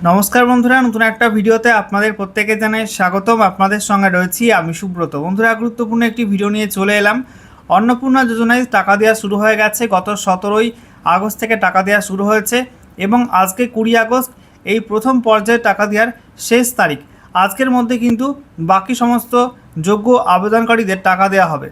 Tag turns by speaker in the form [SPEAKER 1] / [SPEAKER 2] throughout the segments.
[SPEAKER 1] নমস্কার বন্ধুরা, নতুন একটা ভিডিওতে আপনাদের প্রত্যেকে জানাই স্বাগতম। আপনাদের সঙ্গে রয়েছি আমি সুব্রত। বন্ধুরা, গুরুত্বপূর্ণ একটি ভিডিও নিয়ে চলে এলাম। অন্নপূর্ণা যোজনায় টাকা দেওয়া শুরু হয়ে গেছে। গত 17ই আগস্ট থেকে টাকা দেওয়া শুরু হয়েছে এবং আজকে 20 আগস্ট এই প্রথম পর্যায়ে টাকা দেওয়ার শেষ তারিখ। আজকের মধ্যে কিন্তু বাকি সমস্ত যোগ্য আবেদনকারীদের টাকা দেওয়া হবে।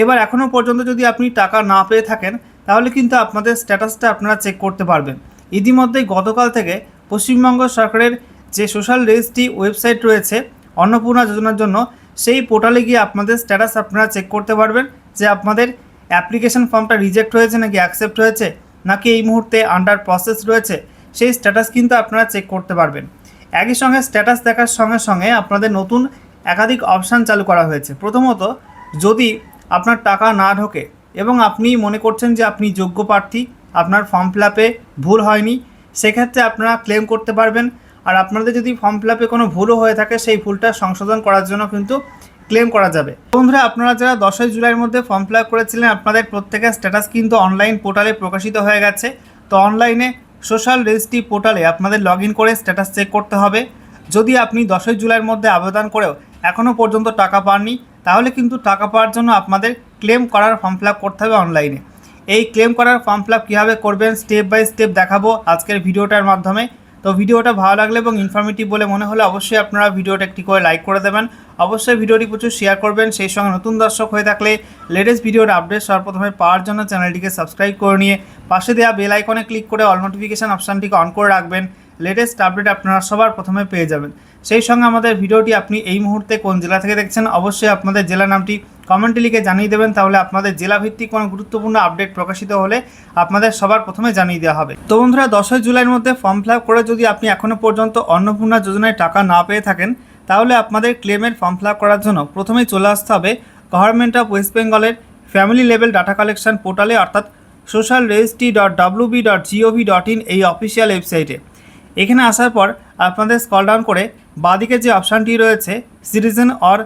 [SPEAKER 1] এবার এখনও পর্যন্ত যদি আপনি টাকা না পেয়ে থাকেন তাহলে কিন্তু আপনাদের স্ট্যাটাসটা আপনারা চেক করতে পারবেন। ইতিমধ্যেই গতকাল থেকে পশ্চিমবঙ্গ সরকারের যে সোশ্যাল রেজিস্ট্রি ওয়েবসাইট রয়েছে অন্নপূর্ণা যোজনার জন্য, সেই পোর্টালে গিয়ে আপনাদের স্ট্যাটাস আপনারা চেক করতে পারবেন যে আপনাদের অ্যাপ্লিকেশন ফর্মটা রিজেক্ট হয়েছে নাকি অ্যাকসেপ্ট হয়েছে, নাকি এই মুহূর্তে আন্ডার প্রসেস রয়েছে, সেই স্ট্যাটাস কিন্তু আপনারা চেক করতে পারবেন। একই সঙ্গে স্ট্যাটাস দেখার সঙ্গে সঙ্গে আপনাদের নতুন একাধিক অপশান চালু করা হয়েছে। প্রথমত, যদি আপনার টাকা না ঢোকে এবং আপনি মনে করছেন যে আপনি যোগ্য প্রার্থী, আপনার ফর্ম ফিল আপে ভুল হয়নি, সেক্ষেত্রে আপনারা ক্লেম করতে পারবেন। আর আপনাদের যদি ফর্ম ফিল আপে কোনো ভুলও হয়ে থাকে সেই ভুলটা সংশোধন করার জন্য কিন্তু ক্লেম করা যাবে। বন্ধুরা, আপনারা যারা 10ই জুলাইয়ের মধ্যে ফর্ম ফিল আপ করেছিলেন আপনাদের প্রত্যেকের স্ট্যাটাস কিন্তু অনলাইন পোর্টালে প্রকাশিত হয়ে গেছে। তো অনলাইনে সোশ্যাল রেজিস্ট্রি পোর্টালে আপনাদের লগ ইন করে স্ট্যাটাস চেক করতে হবে। যদি আপনি 10ই জুলাইয়ের মধ্যে আবেদন করেও এখনও পর্যন্ত টাকা পাননি তাহলে কিন্তু টাকা পাওয়ার জন্য আপনাদের ক্লেম করার ফর্ম ফিল আপ করতে হবে অনলাইনে। এই ক্লেম করার ফর্ম ফিল আপ কীভাবে করবেন স্টেপ বাই স্টেপ দেখাবো আজকের ভিডিওটার মাধ্যমে। তো ভিডিওটা ভালো লাগলে এবং ইনফরমেটিভ বলে মনে হলে অবশ্যই আপনারা ভিডিওটা একটি করে লাইক করে দেবেন। অবশ্যই ভিডিওটি প্রচুর শেয়ার করবেন। সেই সঙ্গে নতুন দর্শক হয়ে থাকলে লেটেস্ট ভিডিওর আপডেট সর্বপ্রথমে পাওয়ার জন্য চ্যানেলটিকে সাবস্ক্রাইব করে নিয়ে পাশে দেওয়া বেল আইকনে ক্লিক করে অল নোটিফিকেশান অপশানটিকে অন করে রাখবেন। লেটেস্ট আপডেট আপনারা সবার প্রথমে পেয়ে যাবেন। সেই সঙ্গে আমাদের ভিডিওটি আপনি এই মুহূর্তে কোন জেলা থেকে দেখছেন অবশ্যই আপনাদের জেলা নামটি কমেন্টে লিখে জানিয়ে দেবেন, তাহলে আপনাদের জেলাভিত্তিক কোনো গুরুত্বপূর্ণ আপডেট প্রকাশিত হলে আপনাদের সবার প্রথমে জানিয়ে দেওয়া হবে। তো বন্ধুরা, 10ই জুলাইয়ের মধ্যে ফর্ম ফিল আপ করে যদি আপনি এখনও পর্যন্ত অন্নপূর্ণা যোজনায় টাকা না পেয়ে থাকেন তাহলে আপনাদের ক্লেমের ফর্ম ফিল আপ করার জন্য প্রথমেই চলে আসতে হবে গভর্নমেন্ট অফ ওয়েস্ট বেঙ্গলের ফ্যামিলি লেভেল ডাটা কালেকশন পোর্টালে, অর্থাৎ socialregistry.wb.gov.in এই অফিসিয়াল ওয়েবসাইটে। এখানে আসার পর আপনাদের স্ক্রল ডাউন করে বাঁদিকে যে অপশানটি রয়েছে citizen or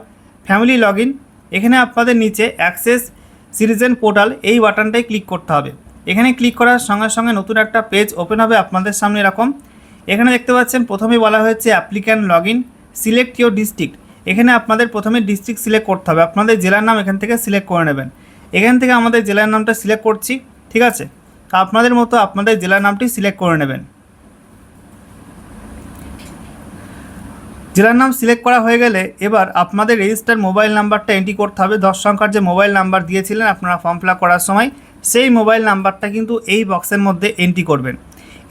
[SPEAKER 1] family log in, এখানে আপনাদের নিচে অ্যাক্সেস সিটিজেন পোর্টাল এই বাটনটাই ক্লিক করতে হবে। এখানে ক্লিক করার সঙ্গে সঙ্গে নতুন একটা পেজ ওপেন হবে আপনাদের সামনে এরকম। এখানে দেখতে পাচ্ছেন প্রথমেই বলা হয়েছে applicant log in, select your district. এখানে আপনাদের প্রথমে ডিস্ট্রিক্ট সিলেক্ট করতে হবে, আপনাদের জেলার নাম এখান থেকে সিলেক্ট করে নেবেন। এখান থেকে আমাদের জেলার নামটা সিলেক্ট করছি, ঠিক আছে। আপনাদের মতো আপনাদের জেলার নামটি সিলেক্ট করে নেবেন। জেলার নাম সিলেক্ট করা হয়ে গেলে এবার আপনাদের রেজিস্টার মোবাইল নাম্বারটা এন্ট্রি করতে হবে। 10 সংখ্যার যে মোবাইল নাম্বার দিয়েছিলেন আপনারা ফর্ম ফিল আপ করার সময়, সেই মোবাইল নাম্বারটা কিন্তু এই বক্সের মধ্যে এন্ট্রি করবেন।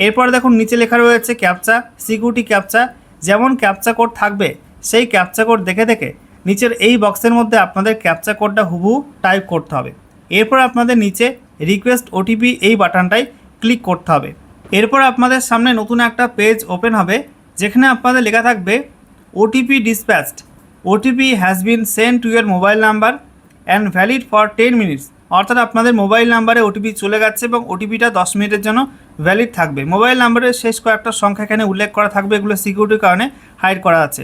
[SPEAKER 1] এরপর দেখুন নিচে লেখা রয়েছে ক্যাপচা, সিকিউরিটি ক্যাপচা। যেমন ক্যাপচা কোড থাকবে সেই ক্যাপচা কোড দেখে দেখে নিচের এই বক্সের মধ্যে আপনাদের ক্যাপচা কোডটা হুবহু টাইপ করতে হবে। এরপর আপনাদের নিচে রিকোয়েস্ট ওটিপি এই বাটনটায় ক্লিক করতে হবে। এরপর আপনাদের সামনে নতুন একটা পেজ ওপেন হবে যেখানে আপনাদের লেখা থাকবে OTP dispatched. OTP has been sent to your mobile number and valid for 10 minutes. অর্থাৎ আপনাদের মোবাইল নাম্বারে ওটিপি চলে গেছে এবং ওটিপিটা 10 মিনিটের জন্য ভ্যালিড থাকবে। মোবাইল নাম্বারের শেষ কয়েকটা সংখ্যা এখানে উল্লেখ করা থাকবে, এগুলো সিকিউরিটির কারণে হাইড করা আছে।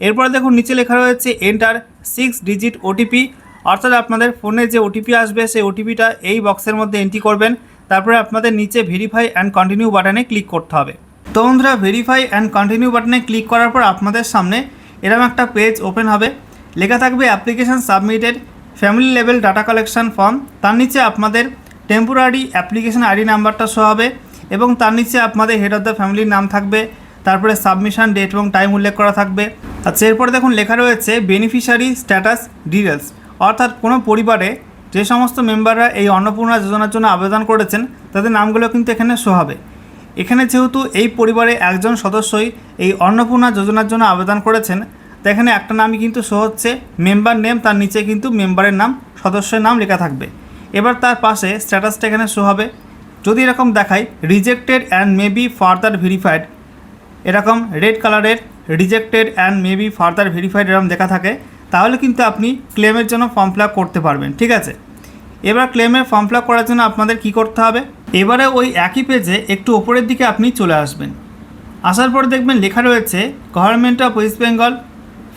[SPEAKER 1] এরপর দেখুন নিচে লেখা রয়েছে এন্টার 6 ডিজিট ওটিপি, অর্থাৎ আপনাদের ফোনে যে ওটিপি আসবে সেই ওটিপিটা এই বক্সের মধ্যে এন্ট্রি করবেন। তারপরে আপনাদের নিচে ভেরিফাই অ্যান্ড কন্টিনিউ বাটনে ক্লিক করতে হবে। তো বন্ধুরা, ভেরিফাই অ্যান্ড কন্টিনিউ বাটনে ক্লিক করার পর আপনাদের সামনে এরকম একটা পেজ ওপেন হবে, লেখা থাকবে application submitted family level data collection form. তার নিচে আপনাদের টেম্পোরারি অ্যাপ্লিকেশান আইডি নাম্বারটা শো হবে এবং তার নিচে আপনাদের হেড অফ দ্য ফ্যামিলির নাম থাকবে, তারপরে সাবমিশন ডেট এবং টাইম উল্লেখ করা থাকবে। আচ্ছা, এরপরে দেখুন লেখা রয়েছে বেনিফিশিয়ারি স্ট্যাটাস ডিটেলস, অর্থাৎ কোনো পরিবারে যে সমস্ত মেম্বাররা এই অন্নপূর্ণা যোজনার জন্য আবেদন করেছেন তাদের নামগুলো কিন্তু এখানে শো হবে। এখানে যেহেতু এই পরিবারে একজন সদস্যই এই অন্নপূর্ণা যোজনার জন্য আবেদন করেছেন, তো এখানে একটা নামই কিন্তু শো হচ্ছে, মেম্বার নেম, তার নিচে কিন্তু মেম্বারের নাম, সদস্যের নাম লেখা থাকবে। এবার তার পাশে স্ট্যাটাসটা এখানে শো হবে। যদি এরকম দেখায় rejected and may be further verified, এরকম রেড কালারের rejected and may be further verified এরকম দেখা থাকে, তাহলে কিন্তু আপনি ক্লেমের জন্য ফর্ম ফিল আপ করতে পারবেন, ঠিক আছে। এবার ক্লেমের ফর্ম ফিল আপ করার জন্য আপনাদের কি করতে হবে, এবারে ওই একই পেজে একটু ওপরের দিকে আপনি চলে আসবেন। আসার পর দেখবেন লেখা রয়েছে government of West Bengal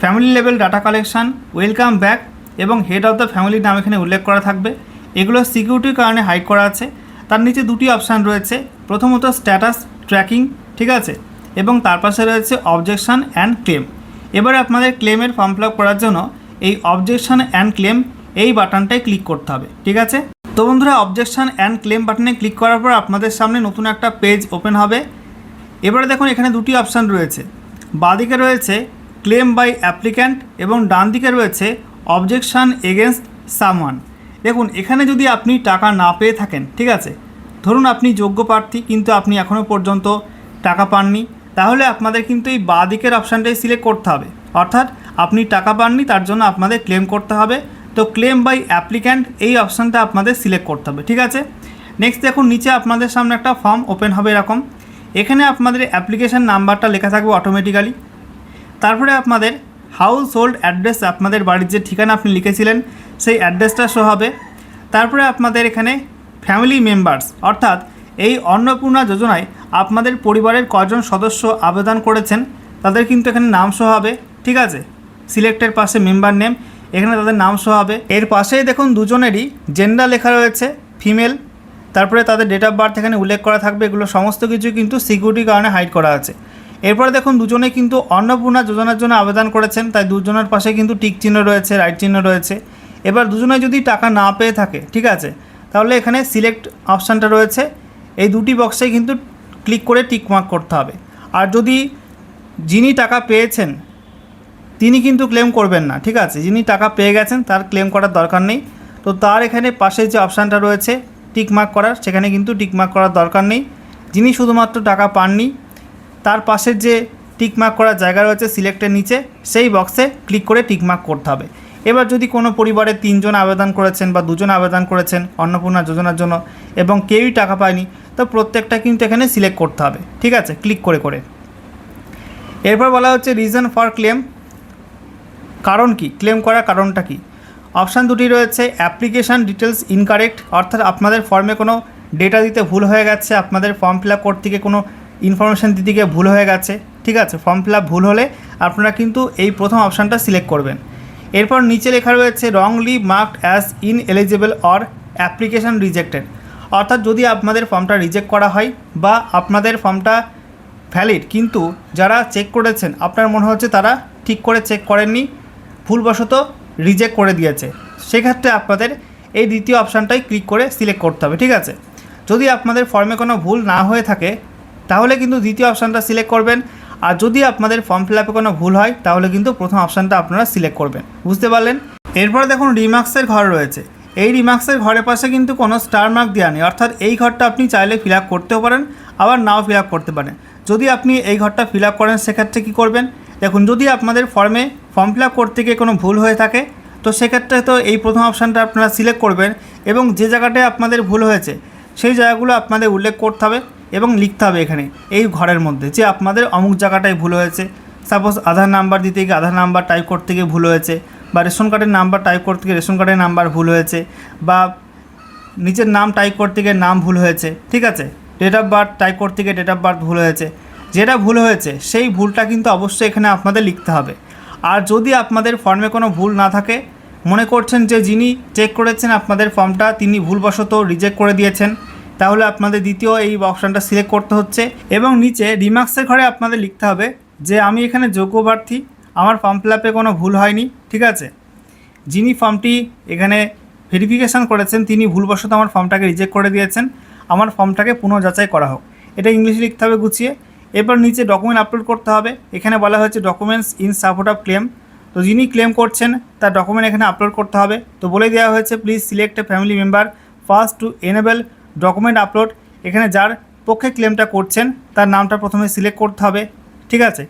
[SPEAKER 1] family level data collection welcome back এবং হেড অফ দ্য ফ্যামিলির নাম এখানে উল্লেখ করা থাকবে। এগুলো সিকিউরিটির কারণে হাইড করা আছে। তার নিচে দুটি অপশান রয়েছে, প্রথমত স্ট্যাটাস ট্র্যাকিং, ঠিক আছে, এবং তার পাশে রয়েছে অবজেকশন অ্যান্ড ক্লেম। এবারে আপনাদের ক্লেমের ফর্ম ফিল আপ করার জন্য এই অবজেকশন অ্যান্ড ক্লেম এই বাটনটায় ক্লিক করতে হবে, ঠিক আছে। তো বন্ধুরা, অবজেকশন অ্যান্ড ক্লেম বাটনে ক্লিক করার পর আপনাদের সামনে নতুন একটা পেজ ওপেন হবে। এবারে দেখুন এখানে দুটি অপশান রয়েছে, বাঁদিকে রয়েছে ক্লেম বাই অ্যাপ্লিক্যান্ট এবং ডান দিকে রয়েছে অবজেকশন এগেনস্ট সামওয়ান। দেখুন এখানে যদি আপনি টাকা না পেয়ে থাকেন, ঠিক আছে, ধরুন আপনি যোগ্য প্রার্থী কিন্তু আপনি এখনও পর্যন্ত টাকা পাননি, তাহলে আপনাদের কিন্তু এই বাঁদিকের অপশানটাই সিলেক্ট করতে হবে। অর্থাৎ আপনি টাকা পাননি, তার জন্য আপনাদের ক্লেম করতে হবে। তো ক্লেম বাই অ্যাপ্লিক্যান্ট এই অপশানটা আপনাদের সিলেক্ট করতে হবে, ঠিক আছে। নেক্সট দেখুন নিচে আপনাদের সামনে একটা ফর্ম ওপেন হবে এরকম। এখানে আপনাদের অ্যাপ্লিকেশান নাম্বারটা লেখা থাকবে অটোমেটিক্যালি। তারপরে আপনাদের হাউস হোল্ড অ্যাড্রেস, আপনাদের বাড়ির যে ঠিকানা আপনি লিখেছিলেন সেই অ্যাড্রেসটা শো হবে। তারপরে আপনাদের এখানে ফ্যামিলি মেম্বার্স, অর্থাৎ এই অন্নপূর্ণা যোজনায় আপনাদের পরিবারের কজন সদস্য আবেদন করেছেন তাদের কিন্তু এখানে নাম শো হবে, ঠিক আছে। সিলেক্টের পাশে মেম্বার নেম, এখানে তাদের নাম শো হবে। এর পাশেই দেখুন দুজনেরই জেন্ডার লেখা রয়েছে ফিমেল, তারপরে তাদের ডেট অফ বার্থ এখানে উল্লেখ করা থাকবে। এগুলো সমস্ত কিছু কিন্তু সিকিউরিটির কারণে হাইড করা আছে। এরপরে দেখুন দুজনে কিন্তু অন্নপূর্ণা যোজনার জন্য আবেদন করেছেন, তাই দুজনের পাশে কিন্তু টিক চিহ্ন রয়েছে, রাইট চিহ্ন রয়েছে। এবার দুজনে যদি টাকা না পেয়ে থাকে, ঠিক আছে, তাহলে এখানে সিলেক্ট অপশানটা রয়েছে, এই দুটি বক্সে কিন্তু ক্লিক করে টিক মার্ক করতে হবে। আর যদি যিনি টাকা পেয়েছেন তিনি কিন্তু ক্লেম করবেন না, ঠিক আছে, যিনি টাকা পেয়ে গেছেন তার ক্লেম করার দরকার নেই। তো তার এখানে পাশে যে অপশানটা রয়েছে টিক মার্ক করার, সেখানে কিন্তু টিক মার্ক করার দরকার নেই। যিনি শুধুমাত্র টাকা পাননি তার পাশের যে টিক মার্ক করার জায়গা রয়েছে সিলেক্টের নিচে, সেই বক্সে ক্লিক করে টিক মার্ক করতে হবে। এবার যদি কোনো পরিবারে 3 জন আবেদন করেছেন বা 2 জন আবেদন করেছেন অন্নপূর্ণা যোজনার জন্য এবং কেউই টাকা পায়নি, তো প্রত্যেকটা কিন্তু এখানে সিলেক্ট করতে হবে, ঠিক আছে, ক্লিক করে করে। এরপর বলা হচ্ছে রিজন ফর ক্লেম, কারণ কি, ক্লেম করার কারণটা কি। অপশান দুটি রয়েছে, অ্যাপ্লিকেশান ডিটেলস ইনকারেক্ট, অর্থাৎ আপনাদের ফর্মে কোনো ডেটা দিতে ভুল হয়ে গেছে, আপনাদের ফর্ম ফিল আপ করতে গিয়ে কোনো ইনফরমেশান দিতে গিয়ে ভুল হয়ে গেছে, ঠিক আছে। ফর্ম ফিল আপ ভুল হলে আপনারা কিন্তু এই প্রথম অপশানটা সিলেক্ট করবেন। এরপর নিচে লেখা রয়েছে wrongly marked as ineligible or application rejected, অর্থাৎ যদি আপনাদের ফর্মটা রিজেক্ট করা হয় বা আপনাদের ফর্মটা ভ্যালিড কিন্তু যারা চেক করেছেন আপনার মনে হচ্ছে তারা ঠিক করে চেক করেননি, ভুলবশত রিজেক্ট করে দিয়েছে, সেক্ষেত্রে আপনাদের এই দ্বিতীয় অপশানটাই ক্লিক করে সিলেক্ট করতে হবে, ঠিক আছে। যদি আপনাদের ফর্মে কোনো ভুল না হয়ে থাকে তাহলে কিন্তু দ্বিতীয় অপশানটা সিলেক্ট করবেন, আর যদি আপনাদের ফর্ম ফিল আপে কোনো ভুল হয় তাহলে কিন্তু প্রথম অপশানটা আপনারা সিলেক্ট করবেন, বুঝতে পারলেন। এরপরে দেখুন রিমার্কসের ঘর রয়েছে। এই রিমার্কসের ঘরের পাশে কিন্তু কোনো স্টার মার্ক দেওয়া নেই, অর্থাৎ এই ঘরটা আপনি চাইলে ফিল আপ করতেও পারেন আবার নাও ফিল আপ করতে পারেন। যদি আপনি এই ঘরটা ফিল আপ করেন সেক্ষেত্রে কী করবেন, দেখুন যদি আপনাদের ফর্ম ফিল আপ করতে গিয়ে কোনো ভুল হয়ে থাকে তো সেক্ষেত্রে তো এই প্রথম অপশানটা আপনারা সিলেক্ট করবেন এবং যে জায়গাটায় আপনাদের ভুল হয়েছে সেই জায়গাগুলো আপনাদের উল্লেখ করতে হবে এবং লিখতে হবে এখানে এই ঘরের মধ্যে যে আপনাদের অমুক জায়গাটায় ভুল হয়েছে। সাপোজ আধার নাম্বার দিতে গিয়ে আধার নাম্বার টাইপ করতে গিয়ে ভুল হয়েছে, বা রেশন কার্ডের নাম্বার টাইপ করতে গিয়ে রেশন কার্ডের নাম্বার ভুল হয়েছে, বা নিজের নাম টাইপ করতে গিয়ে নাম ভুল হয়েছে, ঠিক আছে, ডেট অফ বার্থ টাইপ করতে গিয়ে ডেট অফ বার্থ ভুল হয়েছে। যেটা ভুল হয়েছে সেই ভুলটা কিন্তু অবশ্যই এখানে আপনাদের লিখতে হবে। আর যদি আপনাদের ফর্মে কোনো ভুল না থাকে, মনে করছেন যে যিনি চেক করেছেন আপনাদের ফর্মটা তিনি ভুলবশত রিজেক্ট করে দিয়েছেন, তাহলে আপনাদের দ্বিতীয় এই অপশানটা সিলেক্ট করতে হচ্ছে এবং নিচে রিমার্কসের ঘরে আপনাদের লিখতে হবে যে আমি এখানে যোগ্য প্রার্থী, আমার ফর্ম ফিল আপে কোনো ভুল হয়নি, ঠিক আছে। যিনি ফর্মটি এখানে ভেরিফিকেশান করেছেন তিনি ভুলবশত আমার ফর্মটাকে রিজেক্ট করে দিয়েছেন, আমার ফর্মটাকে পুনঃযাচাই করা হোক, এটা ইংলিশে লিখতে হবে গুছিয়ে। এরপর নিচে ডকুমেন্ট আপলোড করতে হবে, এখানে বলা হয়েছে documents in support of clans, তো যিনি ক্লেম করছেন তার ডকুমেন্ট এখানে আপলোড করতে হবে। তো বলে দেওয়া হয়েছে please select A family member first two enable document upload, এখানে যার পক্ষে ক্লেমটা করছেন তার নামটা প্রথমে সিলেক্ট করতে হবে, ঠিক আছে।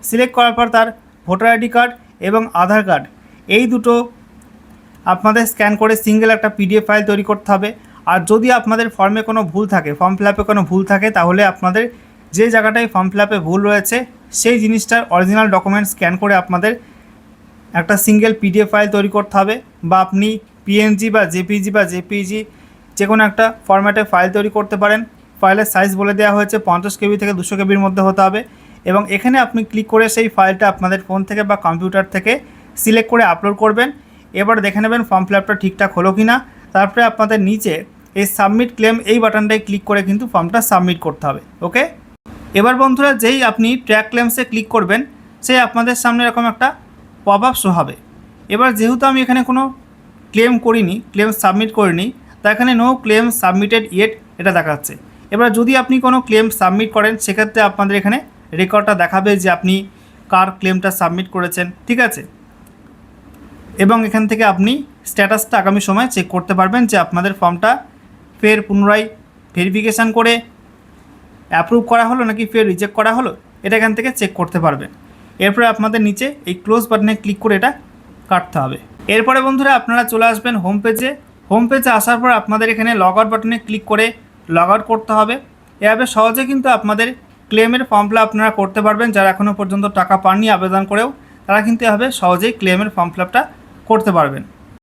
[SPEAKER 1] সিলেক্ট করার পর তার ভোটার আইডি কার্ড এবং আধার কার্ড এই দুটো আপনাদের স্ক্যান করে সিঙ্গেল একটা পিডিএফ ফাইল তৈরি করতে হবে। আর যদি আপনাদের ফর্মে কোনো ভুল থাকে, ফর্ম ফিল আপে কোনো ভুল থাকে, তাহলে আপনাদের যে জায়গাটায় ফর্ম ফিল আপে ভুল রয়েছে সেই জিনিসটার অরিজিনাল ডকুমেন্ট স্ক্যান করে আপনাদের একটা সিঙ্গেল পিডিএফ ফাইল তৈরি করতে হবে, বা আপনি পিএনজি বা জেপিজি যে কোনো একটা ফরম্যাটে ফাইল তৈরি করতে পারেন। ফাইলের সাইজ বলে দেওয়া হয়েছে 50 কেবি থেকে 200 কেবির মধ্যে হতে হবে এবং এখানে আপনি ক্লিক করে সেই ফাইলটা আপনাদের ফোন থেকে বা কম্পিউটার থেকে সিলেক্ট করে আপলোড করবেন। এবার দেখে নেবেন ফর্ম ফিল আপটা ঠিকঠাক হলো কি না। তারপরে আপনাদের নিচে এই সাবমিট ক্লেম এই বাটনটায় ক্লিক করে কিন্তু ফর্মটা সাবমিট করতে হবে। ওকে, এবার বন্ধুরা যেই আপনি ট্র্যাক ক্লেমসে ক্লিক করবেন সেই আপনাদের সামনে এরকম একটা পপ আপ শো হবে। এবার যেহেতু আমি এখানে কোনো ক্লেম করিনি, ক্লেম সাবমিট করিনি, তা এখানে নো ক্লেম সাবমিটেড ইয়েট এটা দেখাচ্ছে। এবার যদি আপনি কোনো ক্লেম সাবমিট করেন সেক্ষেত্রে আপনাদের এখানে রেকর্ডটা দেখাবে যে আপনি কার ক্লেমটা সাবমিট করেছেন, ঠিক আছে। এবং এখান থেকে আপনি স্ট্যাটাসটা আগামী সময় চেক করতে পারবেন যে আপনাদের ফর্মটা ফের পুনরায় ভেরিফিকেশান করে অ্যাপ্রুভ করা হলো নাকি ফের রিজেক্ট করা হলো, এটা এখান থেকে চেক করতে পারবেন। এরপরে আপনাদের নিচে এই ক্লোজ বাটনে ক্লিক করে এটা কাটতে হবে। এরপরে বন্ধুরা আপনারা চলে আসবেন হোম পেজে। হোম পেজে আসার পর আপনাদের এখানে লগ আউট বাটনে ক্লিক করে লগ আউট করতে হবে। এভাবে সহজে কিন্তু আপনাদের ক্লেমের ফর্ম ফিল আপ আপনারা করতে পারবেন। যারা এখনও পর্যন্ত টাকা পাননি আবেদন করেও, তারা কিন্তু এভাবে সহজেই ক্লেমের ফর্ম ফিল আপটা করতে পারবেন।